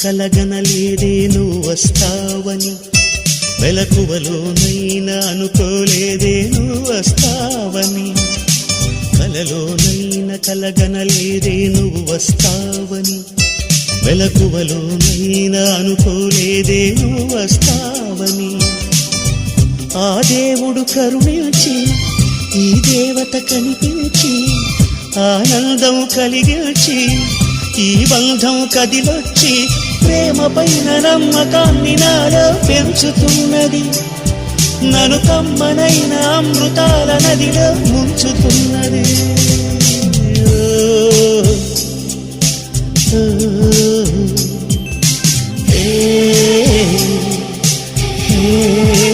కలగనలేదే నువ్వు వస్తావని, మెలకువలోనైనా అనుకోలేదే నువ్వు వస్తావని, కలలోనైనా కలగనలేదే నువ్వు వస్తావని, మెలకువలోనైనా అనుకోలేదే నువ్వు వస్తావని. ఆ దేవుడు కరుణించి ఈ దేవత కనిపించి ఆనందం కలిగించి ఈ బంధం కదిలొచ్చి ప్రేమ పైన నమ్మకాన్ని నాలో పెంచుతున్నది, నన్ను కమ్మనైన అమృతాల నదిలో ముంచుతున్నది. ఓ